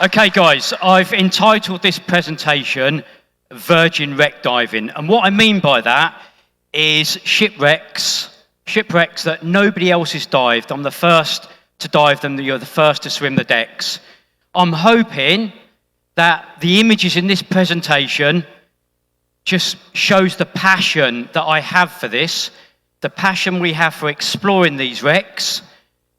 Okay, guys, I've entitled this presentation Virgin Wreck Diving. And what I mean by that is shipwrecks that nobody else has dived. I'm the first to dive them, you're the first to swim the decks. I'm hoping that the images in this presentation just shows the passion that I have for this, the passion we have for exploring these wrecks,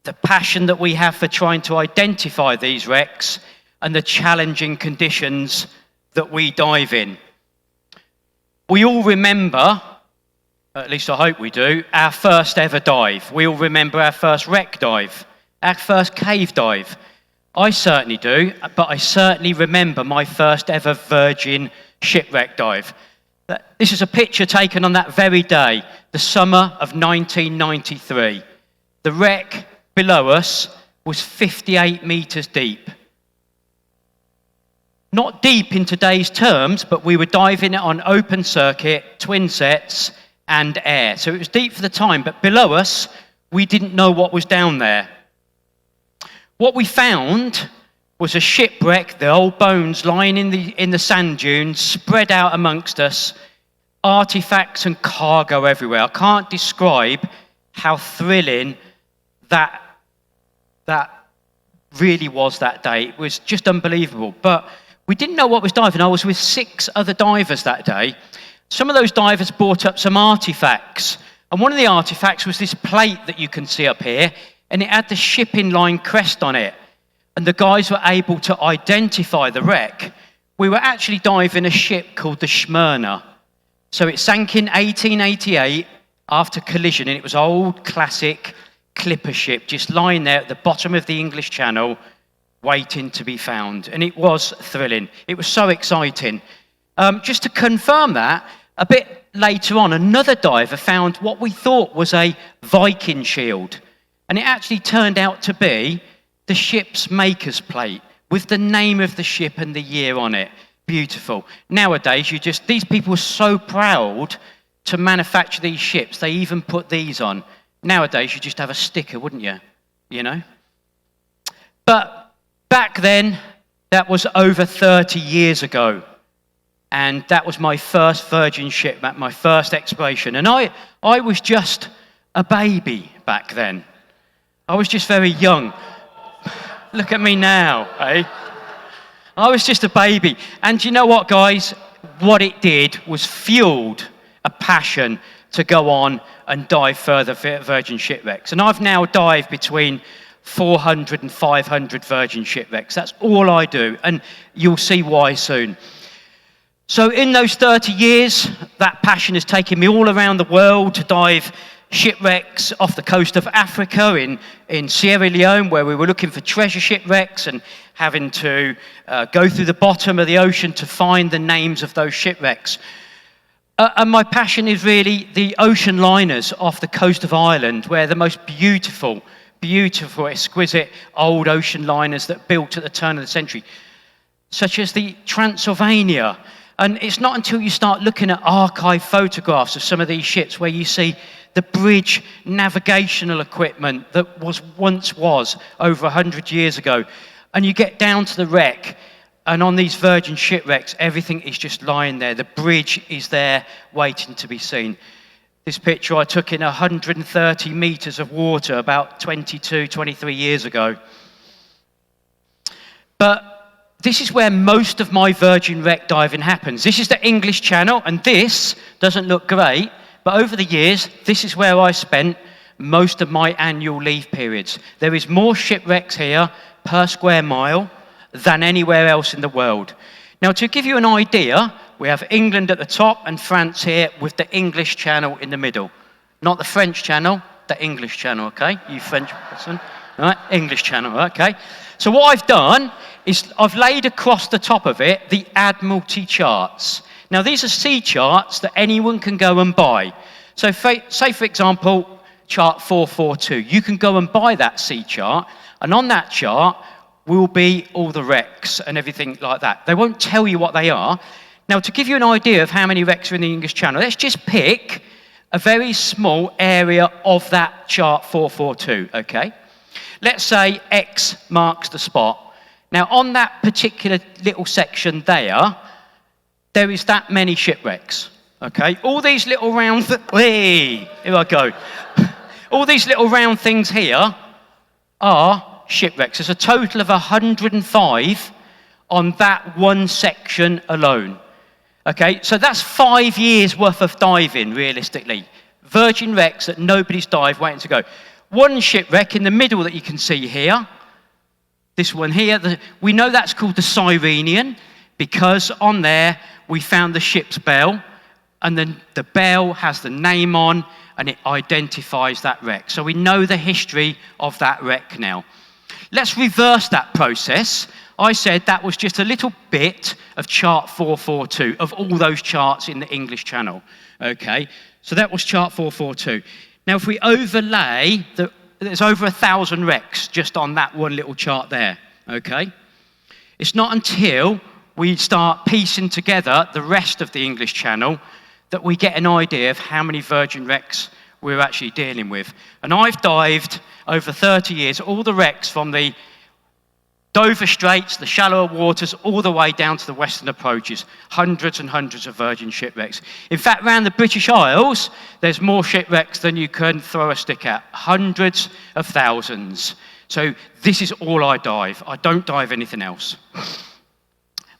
the passion that we have for trying to identify these wrecks, and the challenging conditions that we dive in. We all remember, at least I hope we do, our first ever dive. We all remember our first wreck dive, our first cave dive. I certainly do, but I certainly remember my first ever virgin shipwreck dive. This is a picture taken on that very day, the summer of 1993. The wreck below us was 58 meters deep. Not deep in today's terms, but we were diving it on open circuit, twin sets, and air. So it was deep for the time, but below us, we didn't know what was down there. What we found was a shipwreck, the old bones lying in the sand dunes, spread out amongst us, artefacts and cargo everywhere. I can't describe how thrilling that really was that day. It was just unbelievable. But we didn't know what was diving. I was with 6 other divers that day. Some of those divers brought up some artefacts. And one of the artefacts was this plate that you can see up here, and it had the shipping line crest on it. And the guys were able to identify the wreck. We were actually diving a ship called the Smyrna. So it sank in 1888 after collision, and it was an old classic clipper ship just lying there at the bottom of the English Channel, waiting to be found. And it was thrilling. It was so exciting. Just to confirm that, a bit later on, another diver found what we thought was a Viking shield. And it actually turned out to be the ship's maker's plate with the name of the ship and the year on it. Beautiful. Nowadays, these people are so proud to manufacture these ships, they even put these on. Nowadays, you just have a sticker, wouldn't you? You know? But back then, that was over 30 years ago. And that was my first virgin ship, my first exploration. And I was just a baby back then. I was just very young. Look at me now, eh? I was just a baby. And you know what, guys? What it did was fueled a passion to go on and dive further virgin shipwrecks. And I've now dived between 400 and 500 virgin shipwrecks. That's all I do, and you'll see why soon. So in those 30 years, that passion has taken me all around the world to dive shipwrecks off the coast of Africa, in Sierra Leone, where we were looking for treasure shipwrecks and having to go through the bottom of the ocean to find the names of those shipwrecks. And my passion is really the ocean liners off the coast of Ireland, where the most beautiful, exquisite old ocean liners that built at the turn of the century, such as the Transylvania. And it's not until you start looking at archive photographs of some of these ships where you see the bridge navigational equipment that once was over 100 years ago. And you get down to the wreck, and on these virgin shipwrecks, everything is just lying there. The bridge is there waiting to be seen. This picture I took in 130 meters of water about 22, 23 years ago. But this is where most of my virgin wreck diving happens. This is the English Channel, and this doesn't look great, but over the years, this is where I spent most of my annual leave periods. There is more shipwrecks here per square mile than anywhere else in the world. Now, to give you an idea, we have England at the top and France here with the English Channel in the middle. Not the French Channel, the English Channel, okay? You French person. All right, English Channel, okay? So what I've done is I've laid across the top of it the Admiralty charts. Now, these are sea charts that anyone can go and buy. So say, for example, chart 442. You can go and buy that sea chart, and on that chart will be all the wrecks and everything like that. They won't tell you what they are. Now, to give you an idea of how many wrecks are in the English Channel, let's just pick a very small area of that chart 442, okay? Let's say X marks the spot. Now, on that particular little section there is that many shipwrecks, okay? All these little round, here I go. All these little round things here are shipwrecks. There's a total of 105 on that one section alone. Okay, so that's 5 years worth of diving, realistically. Virgin wrecks that nobody's dived, waiting to go. One shipwreck in the middle that you can see here, this one here, we know that's called the Cyrenian because on there we found the ship's bell, and then the bell has the name on and it identifies that wreck. So we know the history of that wreck now. Let's reverse that process. I said that was just a little bit of chart 442 of all those charts in the English Channel. Okay, so that was chart 442. Now if we overlay, there's over 1,000 wrecks just on that one little chart there. Okay, it's not until we start piecing together the rest of the English Channel that we get an idea of how many virgin wrecks we're actually dealing with. And I've dived over 30 years, all the wrecks from the Dover Straits, the shallower waters, all the way down to the western approaches. Hundreds and hundreds of virgin shipwrecks. In fact, around the British Isles, there's more shipwrecks than you can throw a stick at. Hundreds of thousands. So this is all I dive. I don't dive anything else.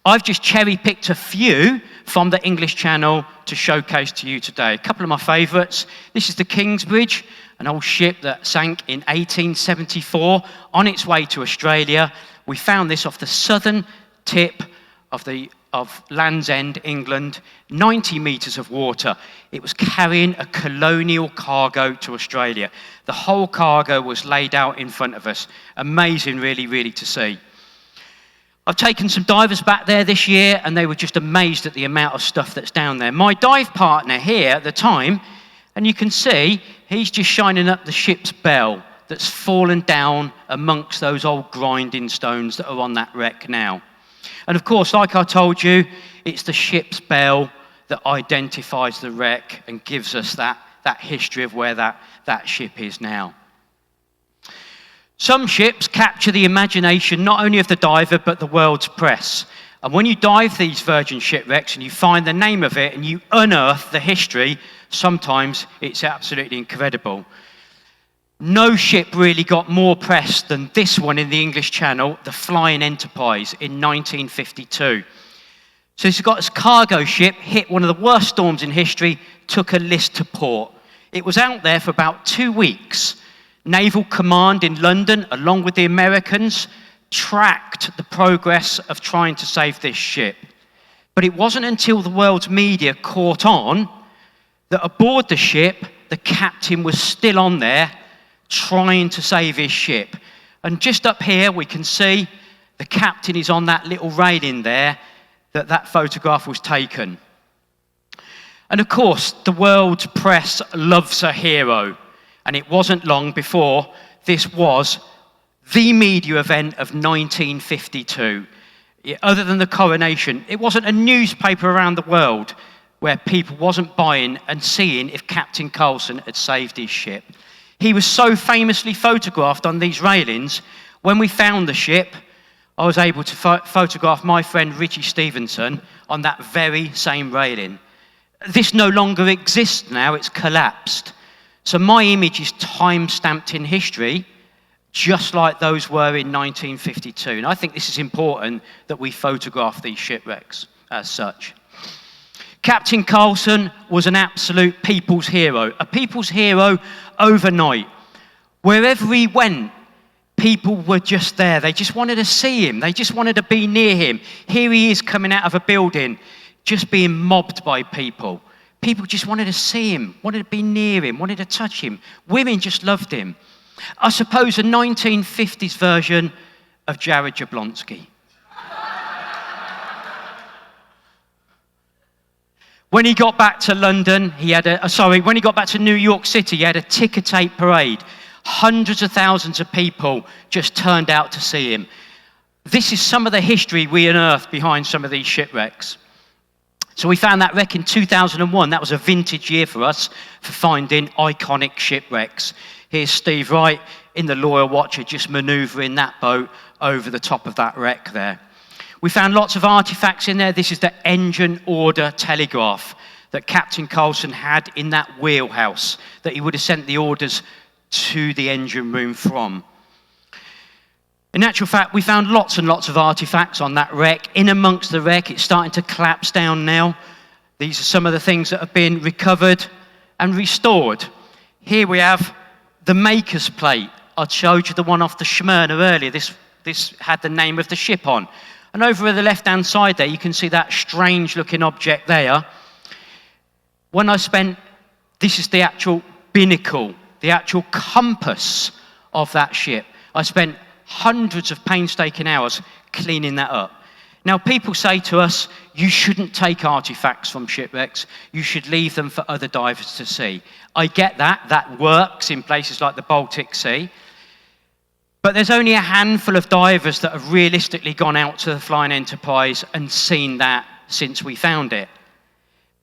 I've just cherry-picked a few from the English Channel to showcase to you today. A couple of my favourites. This is the Kingsbridge, an old ship that sank in 1874 on its way to Australia. We found this off the southern tip of Land's End, England, 90 metres of water. It was carrying a colonial cargo to Australia. The whole cargo was laid out in front of us. Amazing, really, really to see. I've taken some divers back there this year and they were just amazed at the amount of stuff that's down there. My dive partner here at the time, and you can see, he's just shining up the ship's bell that's fallen down amongst those old grinding stones that are on that wreck now. And of course, like I told you, it's the ship's bell that identifies the wreck and gives us that history of where that ship is now. Some ships capture the imagination not only of the diver, but the world's press. And when you dive these virgin shipwrecks and you find the name of it and you unearth the history, sometimes it's absolutely incredible. No ship really got more press than this one in the English Channel, the Flying Enterprise in 1952. So it's got its cargo ship, hit one of the worst storms in history, took a list to port. It was out there for about 2 weeks. Naval Command in London, along with the Americans, tracked the progress of trying to save this ship. But it wasn't until the world's media caught on that aboard the ship, the captain was still on there trying to save his ship. And just up here, we can see the captain is on that little railing there that photograph was taken. And of course, the world's press loves a hero. And it wasn't long before this was the media event of 1952. Other than the coronation, it wasn't a newspaper around the world where people wasn't buying and seeing if Captain Coulson had saved his ship. He was so famously photographed on these railings. When we found the ship, I was able to photograph my friend Richie Stevenson on that very same railing. This no longer exists now, it's collapsed. So my image is time-stamped in history, just like those were in 1952. And I think this is important that we photograph these shipwrecks as such. Captain Coulson was an absolute people's hero, a people's hero overnight. Wherever he went, people were just there. They just wanted to see him. They just wanted to be near him. Here he is coming out of a building, just being mobbed by people. People just wanted to see him, wanted to be near him, wanted to touch him. Women just loved him. I suppose a 1950s version of Jared Jablonski. When he got back to London, when he got back to New York City, he had a ticker tape parade. Hundreds of thousands of people just turned out to see him. This is some of the history we unearthed behind some of these shipwrecks. So we found that wreck in 2001. That was a vintage year for us for finding iconic shipwrecks. Here's Steve Wright in the Loyal Watcher, just manoeuvring that boat over the top of that wreck there. We found lots of artefacts in there. This is the engine order telegraph that Captain Carlson had in that wheelhouse that he would have sent the orders to the engine room from. In actual fact, we found lots and lots of artefacts on that wreck. In amongst the wreck, it's starting to collapse down now. These are some of the things that have been recovered and restored. Here we have the maker's plate. I showed you the one off the Smyrna earlier. This had the name of the ship on. And over at the left-hand side there, you can see that strange-looking object there. This is the actual binnacle, the actual compass of that ship. I spent hundreds of painstaking hours cleaning that up. Now, people say to us, you shouldn't take artifacts from shipwrecks. You should leave them for other divers to see. I get that. That works in places like the Baltic Sea. But there's only a handful of divers that have realistically gone out to the Flying Enterprise and seen that since we found it.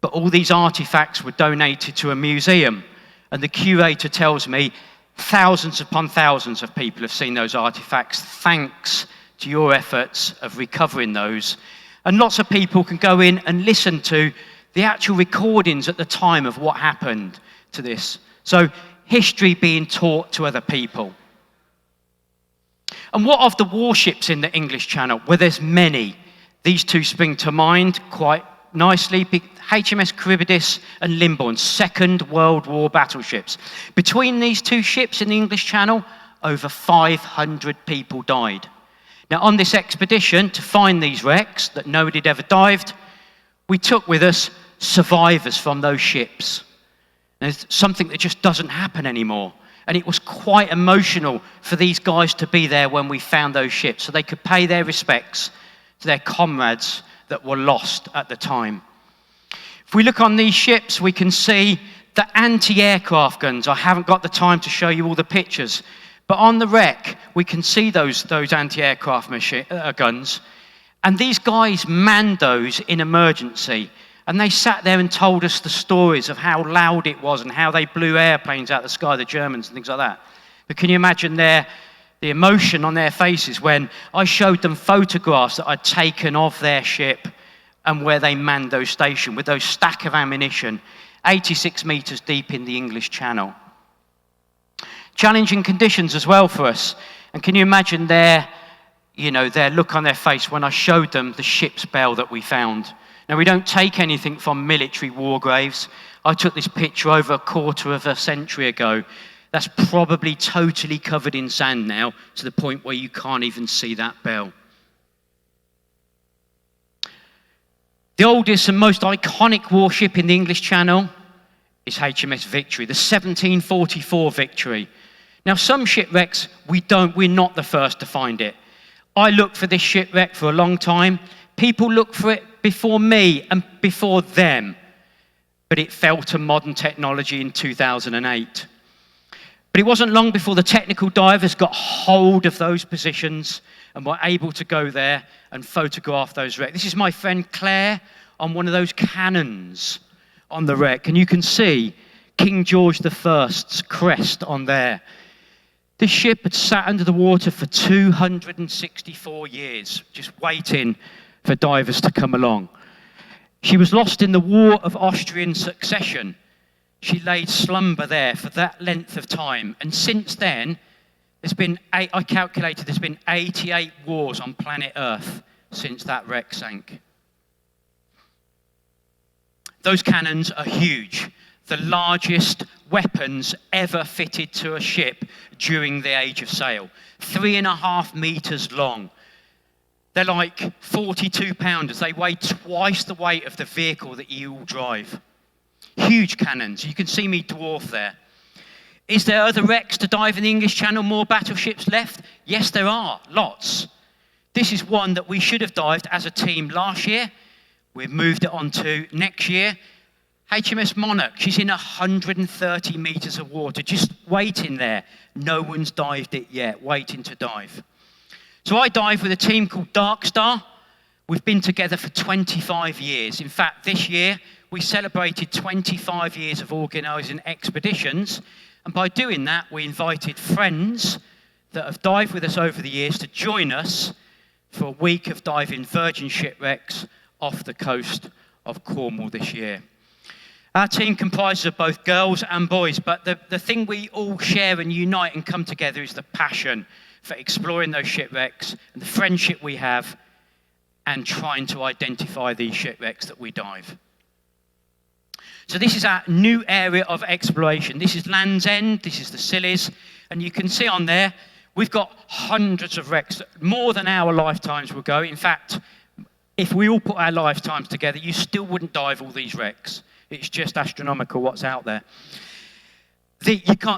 But all these artifacts were donated to a museum. And the curator tells me thousands upon thousands of people have seen those artifacts thanks to your efforts of recovering those. And lots of people can go in and listen to the actual recordings at the time of what happened to this. So history being taught to other people. And what of the warships in the English Channel? Well, there's many. These two spring to mind quite nicely. HMS Charybdis and Limborne, Second World War battleships. Between these two ships in the English Channel, over 500 people died. Now, on this expedition to find these wrecks that nobody had ever dived, we took with us survivors from those ships. And it's something that just doesn't happen anymore. And it was quite emotional for these guys to be there when we found those ships, so they could pay their respects to their comrades that were lost at the time. If we look on these ships, we can see the anti-aircraft guns. I haven't got the time to show you all the pictures, but on the wreck, we can see those anti-aircraft guns. And these guys manned those in emergency. And they sat there and told us the stories of how loud it was and how they blew airplanes out of the sky, the Germans and things like that. But can you imagine the emotion on their faces when I showed them photographs that I'd taken of their ship and where they manned those stations with those stack of ammunition, 86 meters deep in the English Channel. Challenging conditions as well for us. And can you imagine their look on their face when I showed them the ship's bell that we found? Now, we don't take anything from military war graves. I took this picture over a quarter of a century ago. That's probably totally covered in sand now, to the point where you can't even see that bell. The oldest and most iconic warship in the English Channel is HMS Victory, the 1744 Victory. Now, some shipwrecks, we're not the first to find it. I looked for this shipwreck for a long time. People looked for it before me and before them, but it fell to modern technology in 2008. But it wasn't long before the technical divers got hold of those positions and were able to go there and photograph those wrecks. This is my friend Claire on one of those cannons on the wreck, and you can see King George I's crest on there. This ship had sat under the water for 264 years, just waiting for divers to come along. She was lost in the War of Austrian Succession. She laid slumber there for that length of time. And since then, there's been 88 wars on planet Earth since that wreck sank. Those cannons are huge. The largest weapons ever fitted to a ship during the age of sail. 3.5 meters long. They're like 42 pounders. They weigh twice the weight of the vehicle that you all drive. Huge cannons. You can see me dwarf there. Is there other wrecks to dive in the English Channel, more battleships left? Yes, there are, lots. This is one that we should have dived as a team last year. We've moved it on to next year. HMS Monarch, she's in 130 meters of water, just waiting there. No one's dived it yet, waiting to dive. So I dive with a team called Dark Star. We've been together for 25 years. In fact, this year, we celebrated 25 years of organising expeditions. And by doing that, we invited friends that have dived with us over the years to join us for a week of diving virgin shipwrecks off the coast of Cornwall this year. Our team comprises of both girls and boys, but the thing we all share and unite and come together is the passion for exploring those shipwrecks and the friendship we have and trying to identify these shipwrecks that we dive. So this is our new area of exploration. This is Land's End, this is the Scillies, and you can see on there, we've got hundreds of wrecks, more than our lifetimes will go. In fact, if we all put our lifetimes together, you still wouldn't dive all these wrecks. It's just astronomical what's out there.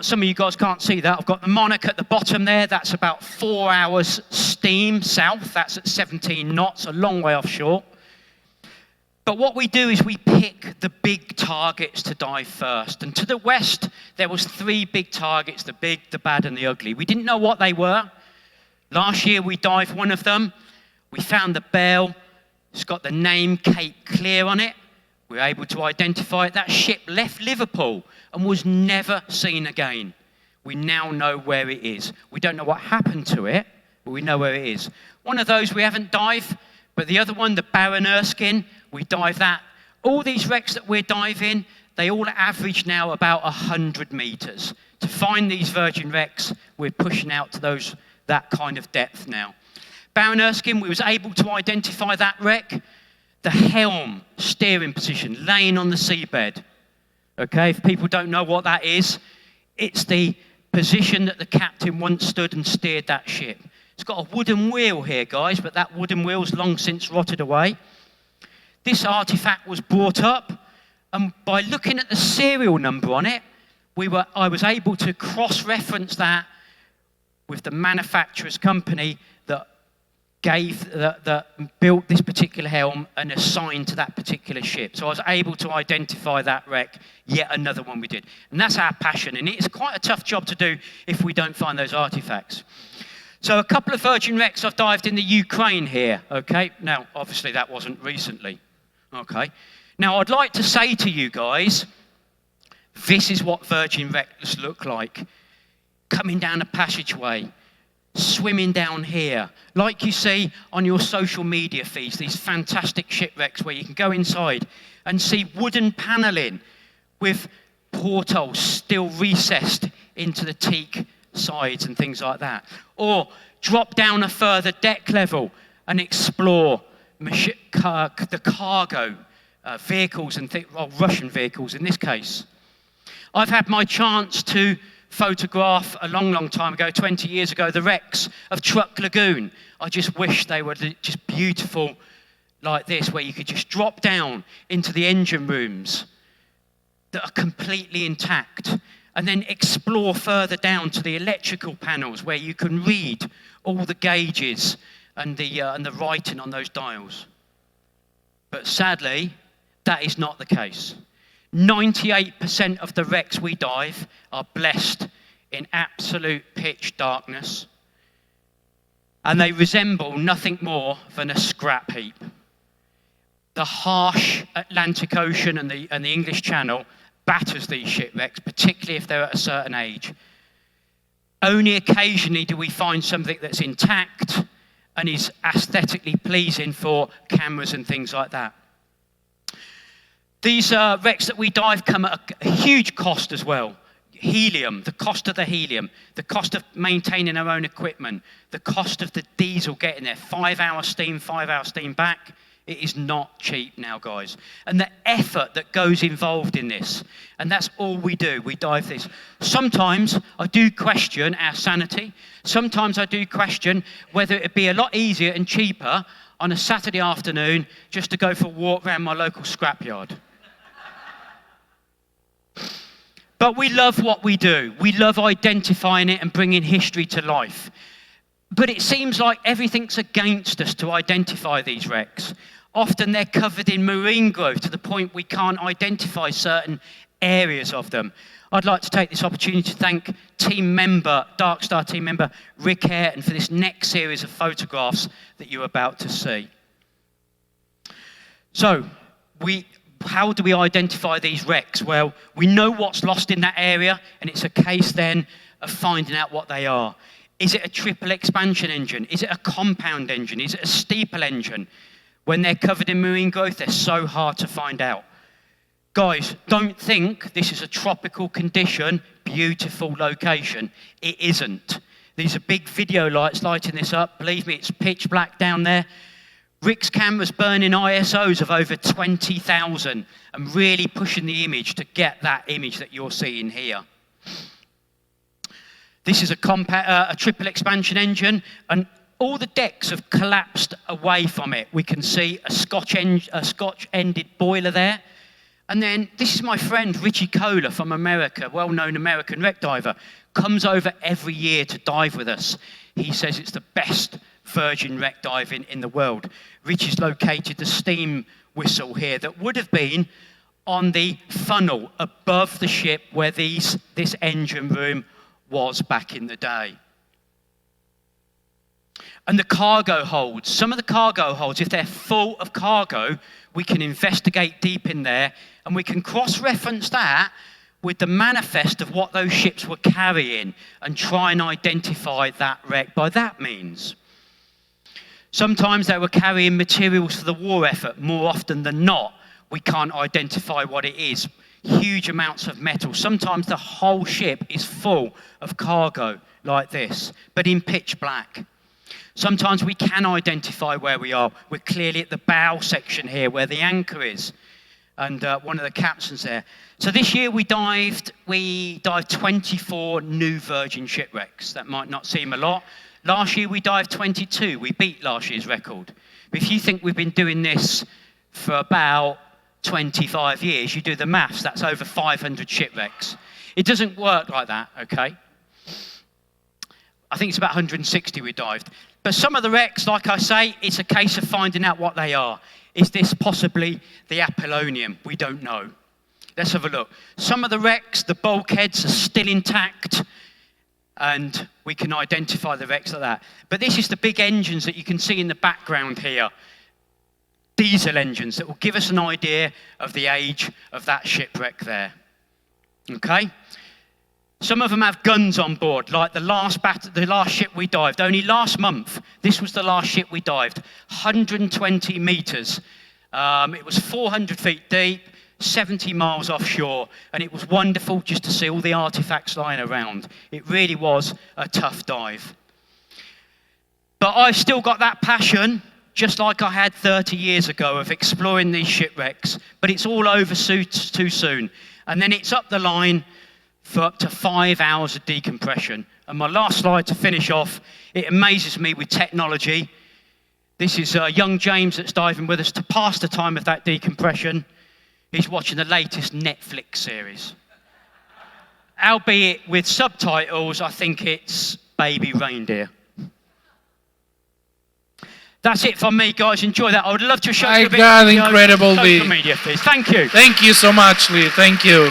Some of you guys can't see that. I've got the Monarch at the bottom there. That's about 4 hours steam south. That's at 17 knots, a long way offshore. But what we do is we pick the big targets to dive first. And to the west, there was 3 big targets, the big, the bad, and the ugly. We didn't know what they were. Last year, we dived one of them. We found the bell. It's got the name Cape Clear on it. We were able to identify it. That ship left Liverpool and was never seen again. We now know where it is. We don't know what happened to it, but we know where it is. One of those we haven't dived, but the other one, the Baron Erskine, we dive that. All these wrecks that we're diving, they all average now about 100 metres. To find these virgin wrecks, we're pushing out to that kind of depth now. Baron Erskine, we was able to identify that wreck. The helm steering position laying on the seabed. Okay, if people don't know what that is, it's the position that the captain once stood and steered that ship. It's got a wooden wheel here, guys, but that wooden wheel's long since rotted away. This artifact was brought up, and by looking at the serial number on it, I was able to cross-reference that with the manufacturer's company that built this particular helm and assigned to that particular ship. So I was able to identify that wreck, yet another one we did. And that's our passion, and it's quite a tough job to do if we don't find those artifacts. So a couple of virgin wrecks I've dived in the Ukraine here, okay? Now, obviously that wasn't recently, okay? Now, I'd like to say to you guys, this is what virgin wrecks look like. Coming down a passageway, swimming down here, like you see on your social media feeds, these fantastic shipwrecks where you can go inside and see wooden panelling with portholes still recessed into the teak sides and things like that. Or drop down a further deck level and explore the cargo vehicles and Russian vehicles in this case. I've had my chance to photograph a long, long time ago, 20 years ago, the wrecks of Truck Lagoon. I just wish they were just beautiful like this, where you could just drop down into the engine rooms that are completely intact and then explore further down to the electrical panels where you can read all the gauges and the writing on those dials. But sadly, that is not the case. 98% of the wrecks we dive are blessed in absolute pitch darkness, and they resemble nothing more than a scrap heap. The harsh Atlantic Ocean and the English Channel batters these shipwrecks, particularly if they're at a certain age. Only occasionally do we find something that's intact and is aesthetically pleasing for cameras and things like that. These wrecks that we dive come at a huge cost as well. Helium, the cost of the helium, the cost of maintaining our own equipment, the cost of the diesel getting there, 5 hour steam, 5 hour steam back. It is not cheap now, guys. And the effort that goes involved in this, and that's all we do, we dive this. Sometimes I do question our sanity. Sometimes I do question whether it'd be a lot easier and cheaper on a Saturday afternoon just to go for a walk around my local scrapyard. But we love what we do. We love identifying it and bringing history to life. But it seems like everything's against us to identify these wrecks. Often they're covered in marine growth to the point we can't identify certain areas of them. I'd like to take this opportunity to thank Dark Star team member Rick Ayrton for this next series of photographs that you're about to see. So, how do we identify these wrecks? Well, we know what's lost in that area, and it's a case then of finding out what they are. Is it a triple expansion engine? Is it a compound engine? Is it a steeple engine? When they're covered in marine growth, they're so hard to find out. Guys, don't think this is a tropical condition, beautiful location. It isn't. These are big video lights lighting this up. Believe me, it's pitch black down there. Rick's camera's burning ISOs of over 20,000 and really pushing the image to get that image that you're seeing here. This is a triple expansion engine, and all the decks have collapsed away from it. We can see a Scotch-ended boiler there. And then this is my friend Richie Kohler from America, well-known American wreck diver, comes over every year to dive with us. He says it's the best virgin wreck diving in the world. Richie's located the steam whistle here that would have been on the funnel above the ship where this engine room was back in the day. And the cargo holds. Some of the cargo holds, if they're full of cargo, we can investigate deep in there and we can cross-reference that with the manifest of what those ships were carrying and try and identify that wreck by that means. Sometimes they were carrying materials for the war effort. More often than not, we can't identify what it is. Huge amounts of metal. Sometimes the whole ship is full of cargo like this, but in pitch black. Sometimes we can identify where we are. We're clearly at the bow section here where the anchor is and one of the capstans there. So this year we dived 24 new virgin shipwrecks. That might not seem a lot. Last year we dived 22. We beat last year's record. But if you think we've been doing this for about 25 years, you do the maths, that's over 500 shipwrecks. It doesn't work like that, okay? I think it's about 160 we dived. But some of the wrecks, like I say, it's a case of finding out what they are. Is this possibly the Apollonium? We don't know. Let's have a look. Some of the wrecks, the bulkheads are still intact, and we can identify the wrecks like that. But this is the big engines that you can see in the background here. Diesel engines that will give us an idea of the age of that shipwreck there. Okay? Some of them have guns on board, like the last ship we dived. Only last month, this was the last ship we dived, 120 meters. It was 400 feet deep, 70 miles offshore, and it was wonderful just to see all the artifacts lying around. It really was a tough dive. But I've still got that passion, just like I had 30 years ago, of exploring these shipwrecks, but it's all over too soon. And then it's up the line for up to 5 hours of decompression. And my last slide to finish off, it amazes me with technology. This is young James that's diving with us to pass the time of that decompression. He's watching the latest Netflix series. Albeit with subtitles, I think it's Baby Reindeer. That's it from me, guys. Enjoy that. I would love to show you a bit of incredible social media, please. Thank you. Thank you so much, Leigh. Thank you.